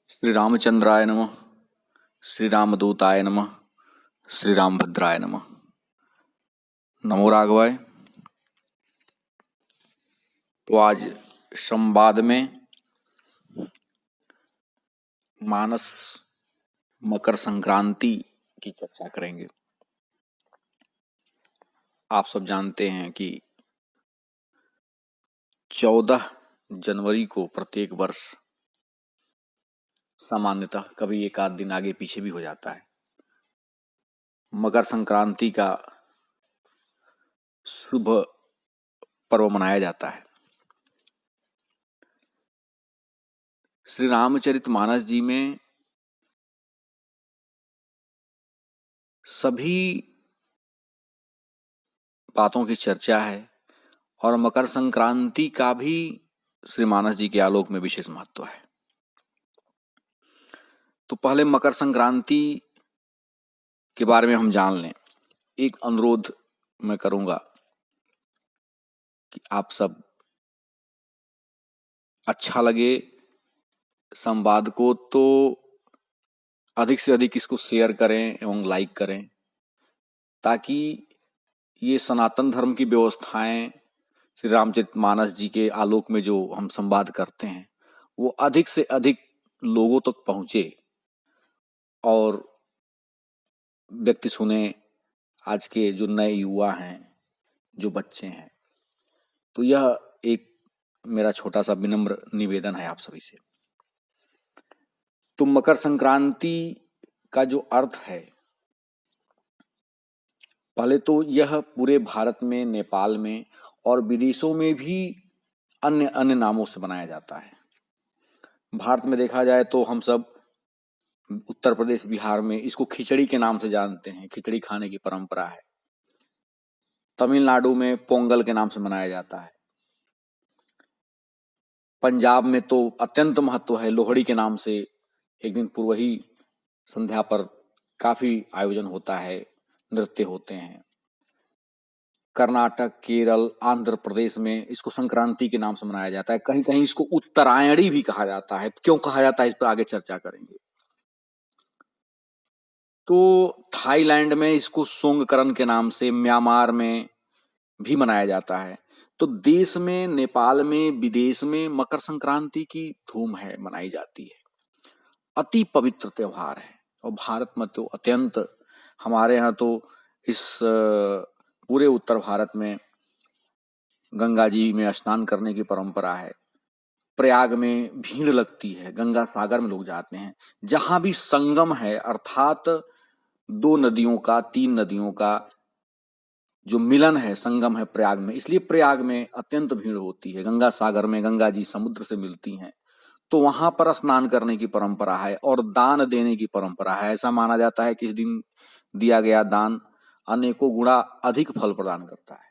श्री रामचंद्राय नमः। श्री रामदूताय नमः। श्री रामभद्राय नमः। नमो राघवाय। तो आज संवाद में मानस मकर संक्रांति की चर्चा करेंगे। आप सब जानते हैं कि 14 जनवरी को प्रत्येक वर्ष सामान्यतः कभी एक आध दिन आगे पीछे भी हो जाता है, मकर संक्रांति का शुभ पर्व मनाया जाता है। श्री रामचरितमानस जी में सभी बातों की चर्चा है और मकर संक्रांति का भी श्री मानस जी के आलोक में विशेष महत्व है। तो पहले मकर संक्रांति के बारे में हम जान लें। एक अनुरोध मैं करूंगा कि आप सब अच्छा लगे संवाद को तो अधिक से अधिक इसको शेयर करें एवं लाइक करें, ताकि ये सनातन धर्म की व्यवस्थाएं श्री रामचरितमानस जी के आलोक में जो हम संवाद करते हैं वो अधिक से अधिक लोगों तक पहुंचे और व्यक्ति सुने। आज के जो नए युवा हैं, जो बच्चे हैं, तो यह एक मेरा छोटा सा विनम्र निवेदन है आप सभी से। तो मकर संक्रांति का जो अर्थ है, पहले तो यह पूरे भारत में, नेपाल में और विदेशों में भी अन्य अन्य नामों से मनाया जाता है। भारत में देखा जाए तो हम सब उत्तर प्रदेश, बिहार में इसको खिचड़ी के नाम से जानते हैं, खिचड़ी खाने की परंपरा है। तमिलनाडु में पोंगल के नाम से मनाया जाता है। पंजाब में तो अत्यंत महत्व है, लोहड़ी के नाम से एक दिन पूर्व ही संध्या पर काफी आयोजन होता है, नृत्य होते हैं। कर्नाटक, केरल, आंध्र प्रदेश में इसको संक्रांति के नाम से मनाया जाता है। कहीं कहीं इसको उत्तरायणी भी कहा जाता है। क्यों कहा जाता है इस पर आगे चर्चा करेंगे। तो थाईलैंड में इसको सोंगकरन के नाम से, म्यांमार में भी मनाया जाता है। तो देश में, नेपाल में, विदेश में मकर संक्रांति की धूम है, मनाई जाती है। अति पवित्र त्योहार है और भारत में तो अत्यंत, हमारे यहाँ तो इस पूरे उत्तर भारत में गंगा जी में स्नान करने की परंपरा है। प्रयाग में भीड़ लगती है, गंगा सागर में लोग जाते हैं। जहां भी संगम है, अर्थात 2 नदियों का, 3 नदियों का जो मिलन है, संगम है प्रयाग में, इसलिए प्रयाग में अत्यंत भीड़ होती है। गंगा सागर में गंगा जी समुद्र से मिलती हैं, तो वहां पर स्नान करने की परंपरा है और दान देने की परंपरा है। ऐसा माना जाता है कि इस दिन दिया गया दान अनेकों गुणा अधिक फल प्रदान करता है।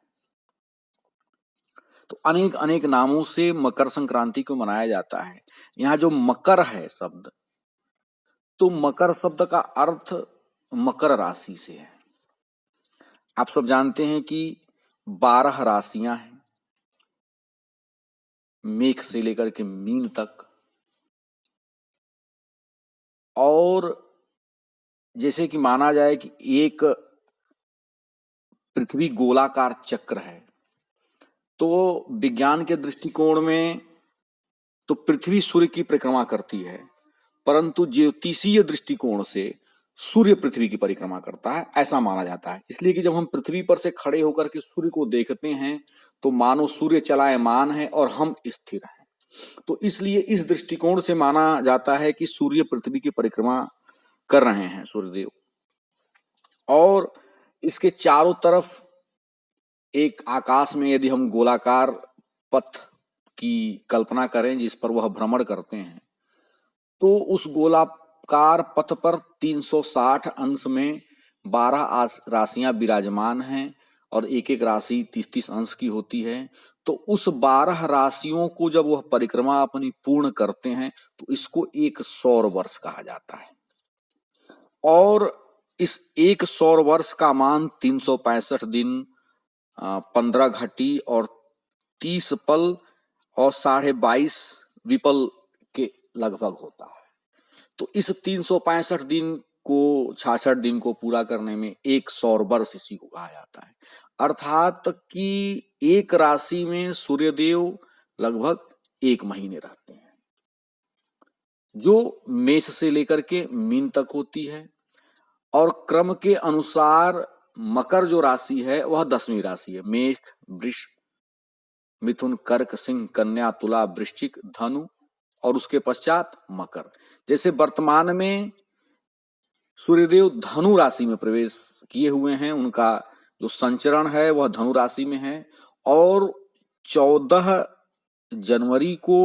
तो अनेक अनेक नामों से मकर संक्रांति को मनाया जाता है। यहाँ जो मकर है शब्द, तो मकर शब्द का अर्थ मकर राशि से है। आप सब जानते हैं कि 12 राशियां हैं, मेष से लेकर के मीन तक। और जैसे कि माना जाए कि एक पृथ्वी गोलाकार चक्र है, तो विज्ञान के दृष्टिकोण में तो पृथ्वी सूर्य की परिक्रमा करती है, परंतु ज्योतिषीय दृष्टिकोण से सूर्य पृथ्वी की परिक्रमा करता है, ऐसा माना जाता है। इसलिए कि जब हम पृथ्वी पर से खड़े होकर के सूर्य को देखते हैं तो मानो सूर्य चलायमान है और हम स्थिर हैं। तो इसलिए इस दृष्टिकोण से माना जाता है कि सूर्य पृथ्वी की परिक्रमा कर रहे हैं, सूर्यदेव। और इसके चारों तरफ एक आकाश में यदि हम गोलाकार पथ की कल्पना करें जिस पर वह भ्रमण करते हैं, तो उस गोलाकार पथ पर 360 अंश में 12 राशियां विराजमान हैं और एक एक राशि 30-30 अंश की होती है। तो उस 12 राशियों को जब वह परिक्रमा अपनी पूर्ण करते हैं तो इसको एक सौर वर्ष कहा जाता है। और इस एक सौर वर्ष का मान 365 दिन, 15 घटी और 30 पल और 22.5 विपल के लगभग होता है। तो इस 365 दिन को 66 दिन को पूरा करने में एक सौर वर्ष इसी को कहा जाता है। अर्थात कि एक राशि में सूर्यदेव लगभग 1 महीने रहते हैं, जो मेष से लेकर के मीन तक होती है। और क्रम के अनुसार मकर जो राशि है वह 10वीं राशि है। मेष, वृष, मिथुन, कर्क, सिंह, कन्या, तुला, वृश्चिक, धनु और उसके पश्चात मकर। जैसे वर्तमान में सूर्यदेव धनु राशि में प्रवेश किए हुए हैं, उनका जो संचरण है वह धनु राशि में है और 14 जनवरी को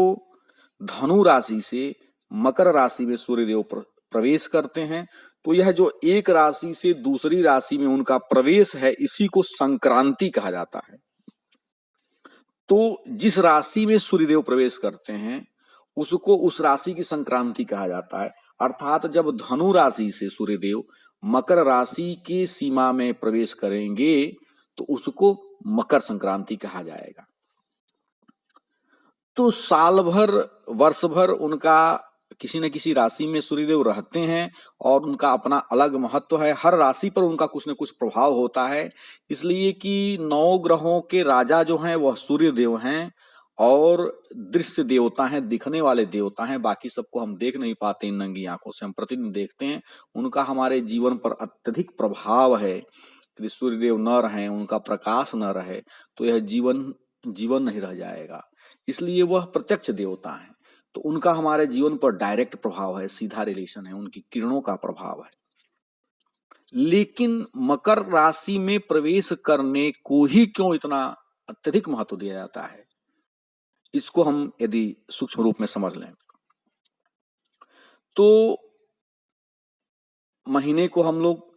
धनु राशि से मकर राशि में सूर्यदेव प्रवेश करते हैं। तो यह जो एक राशि से दूसरी राशि में उनका प्रवेश है, इसी को संक्रांति कहा जाता है। तो जिस राशि में सूर्यदेव प्रवेश करते हैं उसको उस राशि की संक्रांति कहा जाता है। अर्थात जब धनु राशि से सूर्यदेव मकर राशि की सीमा में प्रवेश करेंगे तो उसको मकर संक्रांति कहा जाएगा। तो साल भर, वर्ष भर उनका किसी न किसी राशि में सूर्यदेव रहते हैं और उनका अपना अलग महत्व है। हर राशि पर उनका कुछ न कुछ प्रभाव होता है, इसलिए कि 9 ग्रहों के राजा जो हैं वह सूर्यदेव हैं और दृश्य देवता हैं, दिखने वाले देवता हैं। बाकी सबको हम देख नहीं पाते इन नंगी आंखों से, हम प्रतिदिन देखते हैं। उनका हमारे जीवन पर अत्यधिक प्रभाव है। यदि सूर्यदेव न रहें, उनका प्रकाश न रहे तो यह जीवन नहीं रह जाएगा। इसलिए वह प्रत्यक्ष देवता है, तो उनका हमारे जीवन पर डायरेक्ट प्रभाव है, सीधा रिलेशन है, उनकी किरणों का प्रभाव है। लेकिन मकर राशि में प्रवेश करने को ही क्यों इतना अत्यधिक महत्व दिया जाता है, इसको हम यदि सूक्ष्म रूप में समझ लें तो महीने को हम लोग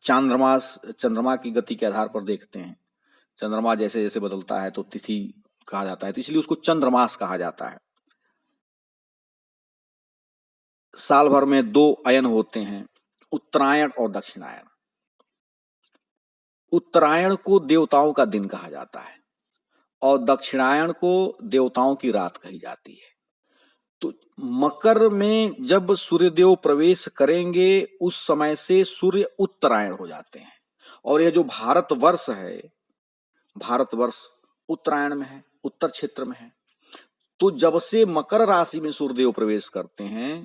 चंद्रमा की गति के आधार पर देखते हैं। चंद्रमा जैसे जैसे बदलता है तो तिथि कहा जाता है, तो इसलिए उसको चंद्रमास कहा जाता है। साल भर में 2 अयन होते हैं, उत्तरायण और दक्षिणायन। उत्तरायण को देवताओं का दिन कहा जाता है और दक्षिणायन को देवताओं की रात कही जाती है। तो मकर में जब सूर्यदेव प्रवेश करेंगे उस समय से सूर्य उत्तरायण हो जाते हैं और यह जो भारतवर्ष है, भारतवर्ष उत्तरायण में है, उत्तर क्षेत्र में है। तो जब से मकर राशि में सूर्यदेव प्रवेश करते हैं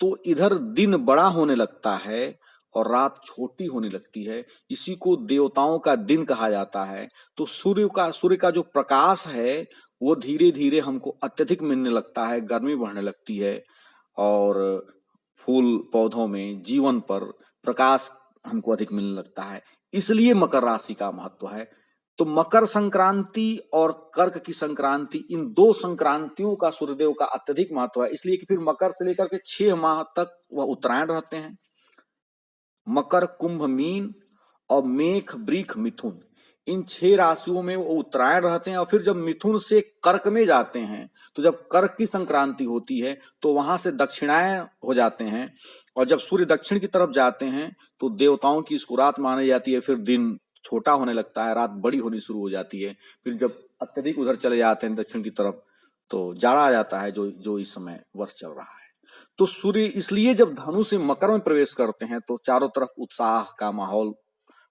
तो इधर दिन बड़ा होने लगता है और रात छोटी होने लगती है। इसी को देवताओं का दिन कहा जाता है। तो सूर्य का जो प्रकाश है वो धीरे धीरे हमको अत्यधिक मिलने लगता है, गर्मी बढ़ने लगती है और फूल पौधों में, जीवन पर प्रकाश हमको अधिक मिलने लगता है। इसलिए मकर राशि का महत्व है। तो मकर संक्रांति और कर्क की संक्रांति, इन 2 संक्रांतियों का सूर्यदेव का अत्यधिक महत्व है। इसलिए कि फिर मकर से लेकर के 6 माह तक वह उत्तरायण रहते हैं। मकर, कुंभ, मीन और मेष, वृष, मिथुन, इन 6 राशियों में वो उत्तरायण रहते हैं और फिर जब मिथुन से कर्क में जाते हैं तो जब कर्क की संक्रांति होती है तो वहां से दक्षिणायन हो जाते हैं और जब सूर्य दक्षिण की तरफ जाते हैं तो देवताओं की इसको रात मानी जाती है। फिर दिन छोटा होने लगता है, रात बड़ी होनी शुरू हो जाती है। फिर जब अत्यधिक उधर चले जाते हैं दक्षिण की तरफ तो जाड़ा आ जाता है, जो इस समय वर्ष चल रहा है। तो सूर्य इसलिए जब धनु से मकर में प्रवेश करते हैं तो चारों तरफ उत्साह का माहौल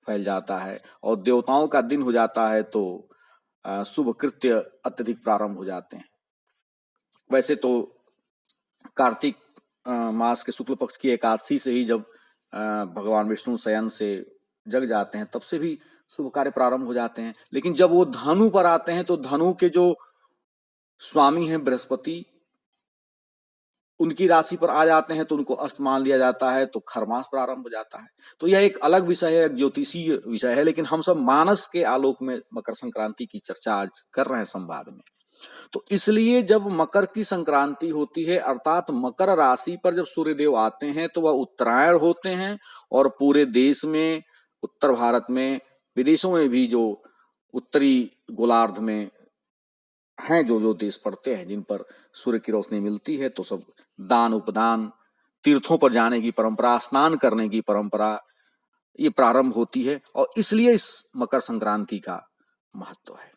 फैल जाता है और देवताओं का दिन हो जाता है तो शुभ कृत्य अत्यधिक प्रारंभ हो जाते हैं। वैसे तो कार्तिक मास के शुक्ल पक्ष की एकादशी से ही जब भगवान विष्णु शयन से जग जाते हैं तब से भी शुभ कार्य प्रारंभ हो जाते हैं। लेकिन जब वो धनु पर आते हैं तो धनु के जो स्वामी हैं बृहस्पति, उनकी राशि पर आ जाते हैं तो उनको अस्त मान लिया जाता है, तो खरमास प्रारंभ हो जाता है। तो यह एक अलग विषय है, ज्योतिषीय विषय है, लेकिन हम सब मानस के आलोक में मकर संक्रांति की चर्चा आज कर रहे हैं संवाद में। तो इसलिए जब मकर की संक्रांति होती है अर्थात मकर राशि पर जब सूर्यदेव आते हैं तो वह उत्तरायण होते हैं और पूरे देश में, उत्तर भारत में, विदेशों में भी जो उत्तरी गोलार्ध में हैं जो देश पड़ते हैं जिन पर सूर्य की रोशनी मिलती है, तो सब दान उपदान, तीर्थों पर जाने की परंपरा, स्नान करने की परंपरा ये प्रारंभ होती है और इसलिए इस मकर संक्रांति का महत्व है।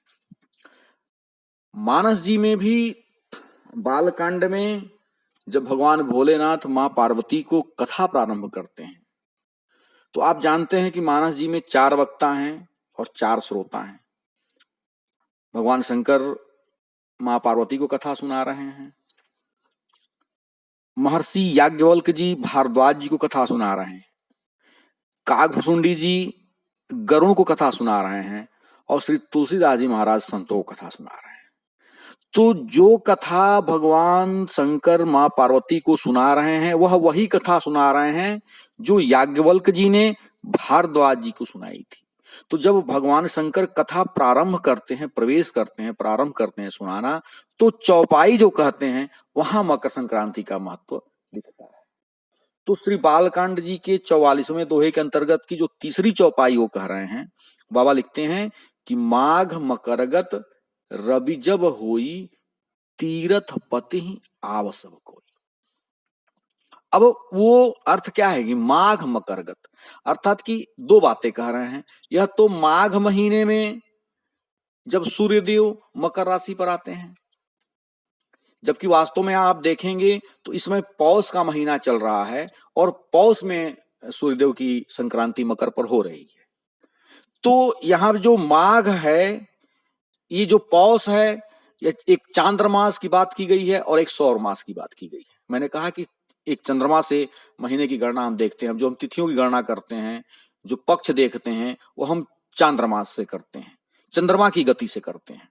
मानस जी में भी बालकांड में जब भगवान भोलेनाथ मां पार्वती को कथा प्रारंभ करते हैं, तो आप जानते हैं कि मानस जी में 4 वक्ता हैं और 4 श्रोता हैं। भगवान शंकर मां पार्वती को कथा सुना रहे हैं, महर्षि याज्ञवल्क्य जी भारद्वाज जी को कथा सुना रहे हैं, काकभुसुंडी जी गरुण को कथा सुना रहे हैं, और श्री तुलसीदास जी महाराज संतों को कथा सुना रहे हैं। तो जो कथा भगवान शंकर मां पार्वती को सुना रहे हैं, वह वही कथा सुना रहे हैं जो याज्ञवल्क्य जी ने भारद्वाज जी को सुनाई थी। तो जब भगवान शंकर कथा प्रारंभ करते हैं, प्रवेश करते हैं, प्रारंभ करते हैं सुनाना, तो चौपाई जो कहते हैं, वहां मकर संक्रांति का महत्व दिखता है। तो श्री बालकांड जी के 44वें दोहे के अंतर्गत की जो तीसरी चौपाई वो कह रहे हैं, बाबा लिखते हैं कि माघ मकरगत रवि जब होई तीरथ पति आव सब कोई। अब वो अर्थ क्या है कि माघ मकरगत, अर्थात कि 2 बातें कह रहे हैं। यह तो माघ महीने में जब सूर्यदेव मकर राशि पर आते हैं, जबकि वास्तव में आप देखेंगे तो इसमें पौष का महीना चल रहा है और पौष में सूर्यदेव की संक्रांति मकर पर हो रही है। तो यहां जो माघ है, ये जो पौष है, ये एक चांद्रमास की बात की गई है और एक सौर मास की बात की गई है। मैंने कहा कि एक चंद्रमा से महीने की गणना हम देखते हैं, जो हम तिथियों की गणना करते हैं, जो पक्ष देखते हैं, वो हम चांद्रमास से करते हैं, चंद्रमा की गति से करते हैं।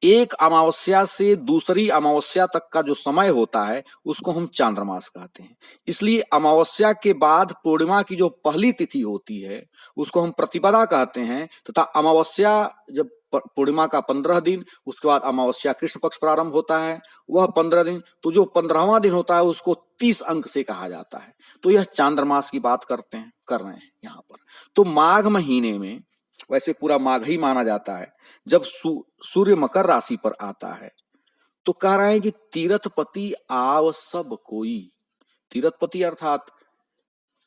एक अमावस्या से दूसरी अमावस्या तक का जो समय होता है, उसको हम चांद्रमास कहते हैं। इसलिए अमावस्या के बाद पूर्णिमा की जो पहली तिथि होती है, उसको हम प्रतिपदा कहते हैं, तथा अमावस्या जब पूर्णिमा का 15 दिन, उसके बाद अमावस्या कृष्ण पक्ष प्रारंभ होता है, वह 15 दिन, तो जो 15वां दिन होता है उसको 30 अंक से कहा जाता है। तो यह चांद्रमास की बात कर रहे हैं यहाँ पर। तो माघ महीने में, वैसे पूरा माघ ही माना जाता है, जब सूर्य मकर राशि पर आता है, तो कह रहे हैं कि तीर्थपति आव सब कोई। तीर्थपति अर्थात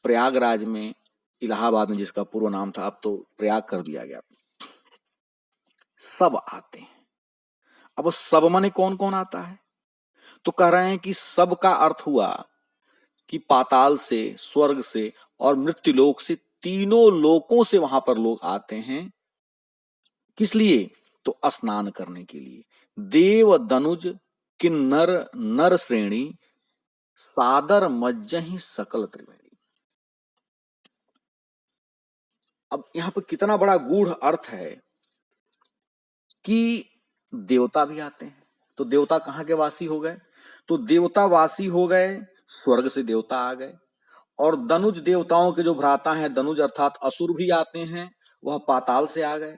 प्रयागराज में, इलाहाबाद में जिसका पूर्व नाम था, अब तो प्रयाग कर दिया गया, सब आते हैं। अब सब माने कौन कौन आता है? तो कह रहे हैं कि सब का अर्थ हुआ कि पाताल से, स्वर्ग से और मृत्यु लोक से, तीनों लोकों से वहां पर लोग आते हैं। किस लिए? तो स्नान करने के लिए। देव दनुज किन्नर नर श्रेणी सादर मज्जहि सकल त्रिवेणी। अब यहां पर कितना बड़ा गूढ़ अर्थ है कि देवता भी आते हैं। तो देवता कहाँ के वासी हो गए? तो देवता वासी हो गए, स्वर्ग से देवता आ गए। और दनुज देवताओं के जो भ्राता हैं, दनुज अर्थात असुर भी आते हैं, वह पाताल से आ गए।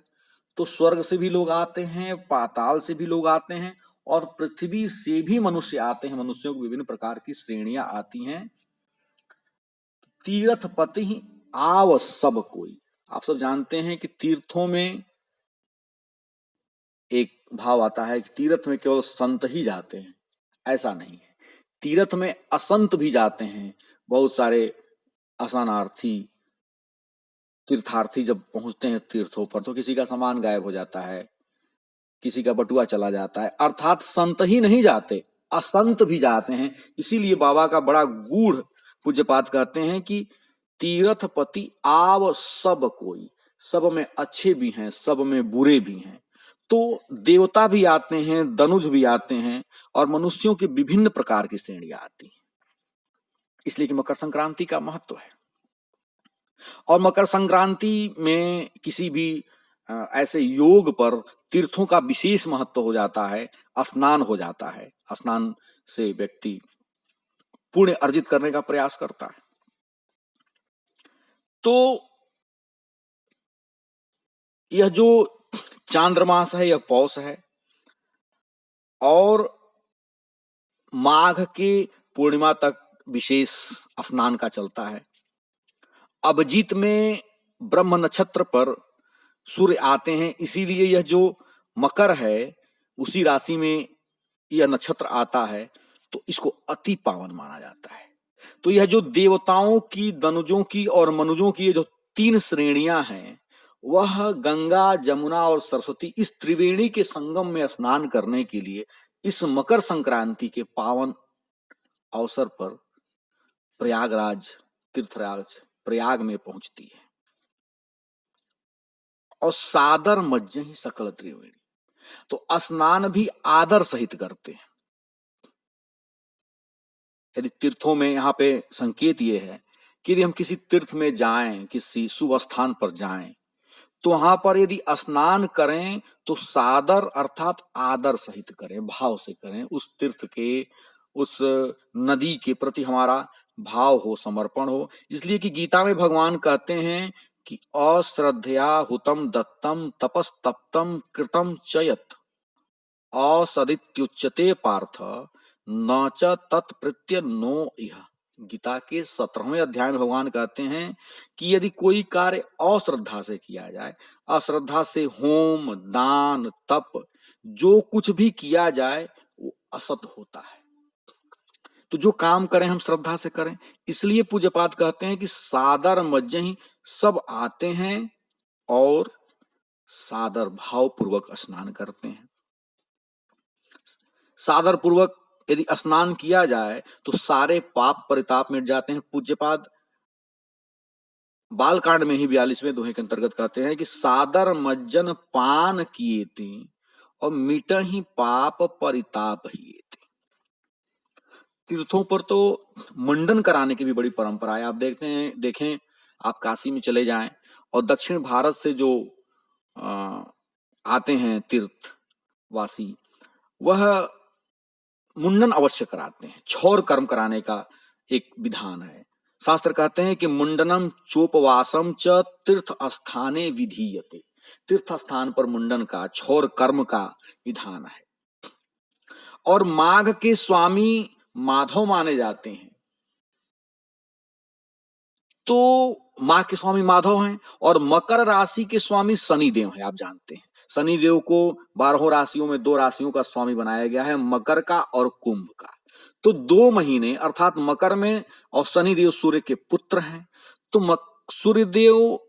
तो स्वर्ग से भी लोग आते हैं, पाताल से भी लोग आते हैं, और पृथ्वी से भी मनुष्य आते हैं। मनुष्यों की विभिन्न प्रकार की श्रेणियां आती हैं। तीर्थपति आव सब कोई। आप सब जानते हैं कि तीर्थों में एक भाव आता है कि तीर्थ में केवल संत ही जाते हैं, ऐसा नहीं है। तीर्थ में असंत भी जाते हैं। बहुत सारे असनार्थी तीर्थार्थी जब पहुंचते हैं तीर्थों पर, तो किसी का सामान गायब हो जाता है, किसी का बटुआ चला जाता है। अर्थात संत ही नहीं जाते, असंत भी जाते हैं। इसीलिए बाबा का बड़ा गूढ़ पूज्यपाद कहते हैं कि तीर्थपति आव सब कोई। सब में अच्छे भी हैं, सब में बुरे भी हैं। तो देवता भी आते हैं, दनुज भी आते हैं, और मनुष्यों की विभिन्न प्रकार की श्रेणियां आती हैं। इसलिए कि मकर संक्रांति का महत्व है। और मकर संक्रांति में किसी भी ऐसे योग पर तीर्थों का विशेष महत्व हो जाता है, स्नान हो जाता है। स्नान से व्यक्ति पुण्य अर्जित करने का प्रयास करता है। तो यह जो चांद्रमास है, यह पौष है, और माघ के पूर्णिमा तक विशेष स्नान का चलता है। अभिजीत में ब्रह्म नक्षत्र पर सूर्य आते हैं, इसीलिए यह जो मकर है, उसी राशि में यह नक्षत्र आता है, तो इसको अति पावन माना जाता है। तो यह जो देवताओं की, दनुजों की और मनुजों की ये जो 3 श्रेणियां हैं, वह गंगा, जमुना और सरस्वती, इस त्रिवेणी के संगम में स्नान करने के लिए इस मकर संक्रांति के पावन अवसर पर प्रयागराज तीर्थराज प्रयाग में पहुंचती है और सादर मज्जहि सकल त्रिवेणी, तो स्नान भी आदर सहित करते हैं। यदि तीर्थों में यहाँ पे संकेत ये है कि यदि हम किसी तीर्थ में जाएं, किसी शुभ स्थान पर जाएं, तो वहां पर यदि स्नान करें तो सादर अर्थात आदर सहित करें, भाव से करें। उस तीर्थ के, उस नदी के प्रति हमारा भाव हो, समर्पण हो। इसलिए कि गीता में भगवान कहते हैं कि अश्रद्धया हुतम दत्तम तपस्तप्तम कृतम चयत असदित्युच्यते पार्थ न च तत्प्रत्य नो इह। गीता के 17वें अध्याय में भगवान कहते हैं कि यदि कोई कार्य अश्रद्धा से किया जाए, अश्रद्धा से होम, दान, तप जो कुछ भी किया जाए वो असत होता है। तो जो काम करें हम श्रद्धा से करें। इसलिए पूज्यपाद कहते हैं कि सादर मज्जहि, सब आते हैं और सादर भाव पूर्वक स्नान करते हैं। सादर पूर्वक यदि स्नान किया जाए तो सारे पाप परिताप मिट जाते हैं। पूज्यपाद बालकांड में ही 42वें दोहे के अंतर्गत कहते हैं कि सादर मज्जन पान किए थे और मिटहि पाप परिताप हिए थे। तीर्थों पर तो मुंडन कराने की भी बड़ी परंपरा है। आप देखें आप काशी में चले जाएं और दक्षिण भारत से जो आते हैं तीर्थवासी, वह मुंडन अवश्य कराते हैं। क्षौर कर्म कराने का एक विधान है। शास्त्र कहते हैं कि मुंडनम चोपवासम च तीर्थ स्थाने विधीयते। तीर्थ स्थान पर मुंडन का, क्षौर कर्म का विधान है। और माघ के स्वामी माधव माने जाते हैं, तो माघ के स्वामी माधव हैं। और मकर राशि के स्वामी शनिदेव हैं। आप जानते हैं शनिदेव को 12 राशियों में 2 राशियों का स्वामी बनाया गया है, मकर का और कुंभ का। तो 2 महीने अर्थात मकर में, और शनिदेव सूर्य के पुत्र हैं, तो सूर्यदेव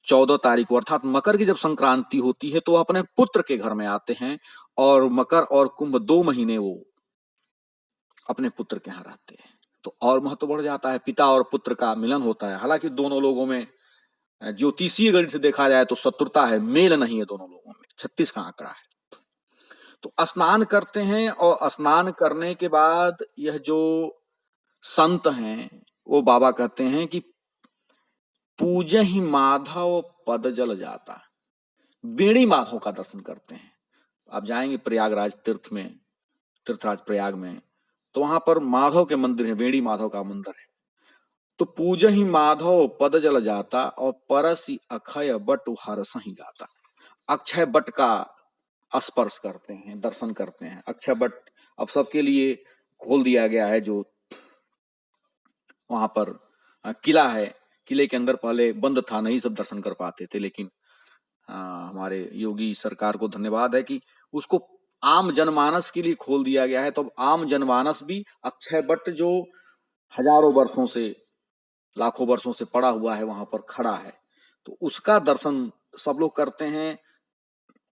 14 तारीख को अर्थात मकर की जब संक्रांति होती है तो वह अपने पुत्र के घर में आते हैं, और मकर और कुंभ 2 महीने वो अपने पुत्र के यहाँ रहते हैं। तो और महत्व बढ़ जाता है, पिता और पुत्र का मिलन होता है। हालांकि दोनों लोगों में ज्योतिषीय गणित से देखा जाए तो शत्रुता है, मेल नहीं है दोनों लोगों में। 36 का आंकड़ा है। तो स्नान करते हैं और स्नान करने के बाद यह जो संत हैं वो बाबा कहते हैं कि पूजे ही माधव पद जल जाता। बेड़ी माधव का दर्शन करते हैं। आप जाएंगे प्रयागराज तीर्थ में, तीर्थराज प्रयाग में, तो वहां पर माधव के मंदिर है, वेणी माधव का मंदिर है। तो पूज ही माधव पद जल जाता और परसी अक्षय बट हरस ही गाता। अक्षय बट का स्पर्श करते हैं, दर्शन करते हैं। अक्षय बट अब सबके लिए खोल दिया गया है। जो वहां पर किला है, किले के अंदर पहले बंद था, नहीं सब दर्शन कर पाते थे। लेकिन हमारे योगी सरकार को धन्यवाद है कि उसको आम जनमानस के लिए खोल दिया गया है। तो आम जनमानस भी अक्षय बट जो हजारों वर्षों से, लाखों वर्षों से पड़ा हुआ है, वहां पर खड़ा है, तो उसका दर्शन सब लोग करते हैं।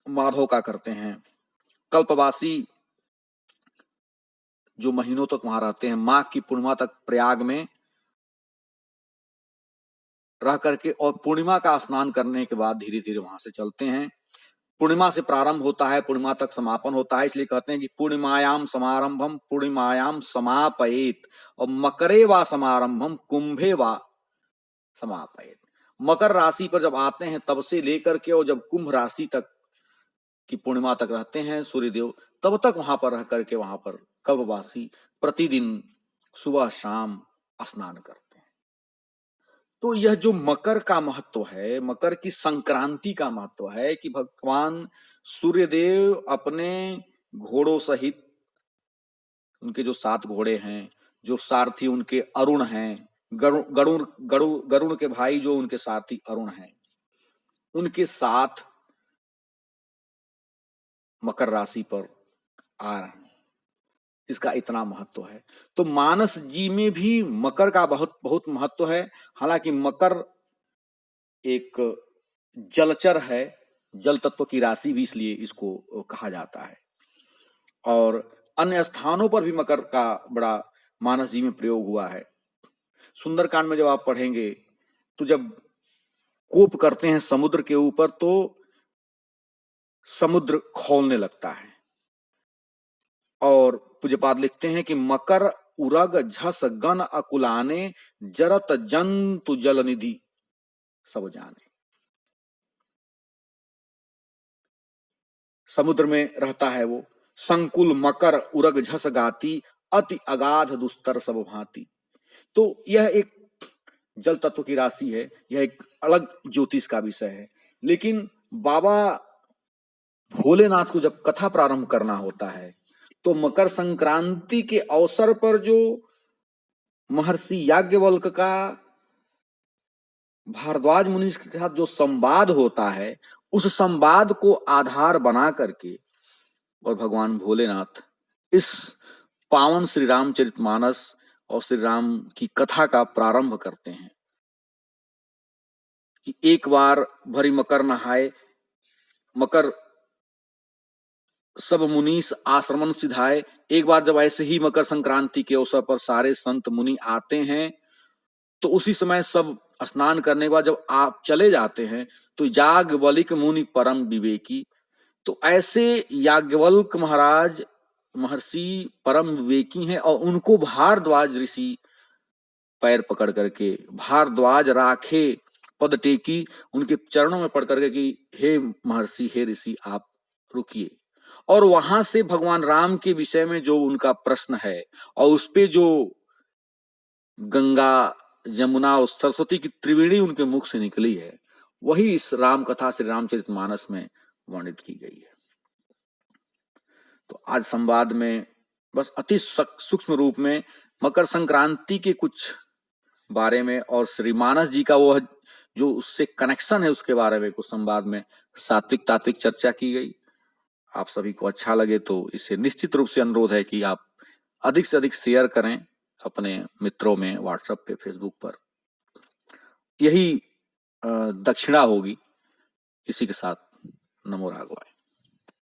माधव का करते हैं। कल्पवासी जो महीनों तक वहां रहते हैं, माघ की पूर्णिमा तक प्रयाग में रह करके, और पूर्णिमा का स्नान करने के बाद धीरे धीरे वहां से चलते हैं। पूर्णिमा से प्रारंभ होता है, पूर्णिमा तक समापन होता है। इसलिए कहते हैं कि पूर्णिमायाम समारंभम पूर्णिमायाम समापयेत और मकरे वा समारंभम कुंभे वा समापयेत। मकर राशि पर जब आते हैं तब से लेकर के, और जब कुंभ राशि तक की पूर्णिमा तक रहते हैं सूर्यदेव, तब तक वहां पर रह करके वहां पर कल्पवासी प्रतिदिन सुबह शाम स्नान करते हैं। तो यह जो मकर का महत्व है, मकर की संक्रांति का महत्व है कि भगवान सूर्यदेव अपने घोड़ों सहित, उनके जो 7 घोड़े हैं, जो सारथी उनके अरुण हैं, गरुड़ के भाई जो उनके सारथी अरुण हैं, उनके साथ मकर राशि पर आ रहे हैं। इसका इतना महत्व है। तो मानस जी में भी मकर का बहुत बहुत महत्व है। हालांकि मकर एक जलचर है, जल तत्व की राशि भी इसलिए इसको कहा जाता है। और अन्य स्थानों पर भी मकर का बड़ा मानस जी में प्रयोग हुआ है। सुंदरकांड में जब आप पढ़ेंगे तो जब कोप करते हैं समुद्र के ऊपर तो समुद्र खौलने लगता है, और पूज्यपाद लिखते हैं कि मकर उरग झस गन अकुलाने जरत जंतु जल निधि सब जाने। समुद्र में रहता है वो, संकुल मकर उरग झस गाती अति अगाध दुस्तर सब भांति। तो यह एक जल तत्व की राशि है, यह एक अलग ज्योतिष का विषय है। लेकिन बाबा भोलेनाथ को जब कथा प्रारंभ करना होता है तो मकर संक्रांति के अवसर पर जो महर्षि याज्ञवल्क का भारद्वाज मुनि के साथ जो संवाद होता है, उस संवाद को आधार बना करके और भगवान भोलेनाथ इस पावन श्री रामचरितमानस और श्री राम की कथा का प्रारंभ करते हैं कि एक बार भरी मकर नहाए, मकर सब मुनीस आश्रमन सिधाए। एक बार जब ऐसे ही मकर संक्रांति के अवसर पर सारे संत मुनि आते हैं तो उसी समय सब स्नान करने के बाद जब आप चले जाते हैं तो याज्ञवल्क्य मुनि परम विवेकी, तो ऐसे याज्ञवल्क महाराज महर्षि परम विवेकी हैं और उनको भारद्वाज ऋषि पैर पकड़ करके भारद्वाज राखे पद टेकी, उनके चरणों में पड़ करके कि हे महर्षि, हे ऋषि, आप रुकिए। और वहां से भगवान राम के विषय में जो उनका प्रश्न है और उस पे जो गंगा यमुना और सरस्वती की त्रिवेणी उनके मुख से निकली है, वही इस राम कथा श्री रामचरितमानस में वर्णित की गई है। तो आज संवाद में बस अति सूक्ष्म रूप में मकर संक्रांति के कुछ बारे में और श्री मानस जी का वो जो उससे कनेक्शन है उसके बारे में कुछ संवाद में सात्विक तात्विक चर्चा की गई। आप सभी को अच्छा लगे तो इसे निश्चित रूप से अनुरोध है कि आप अधिक से अधिक शेयर करें अपने मित्रों में, व्हाट्सएप पे, फेसबुक पर। यही दक्षिणा होगी। इसी के साथ नमो राघवाय।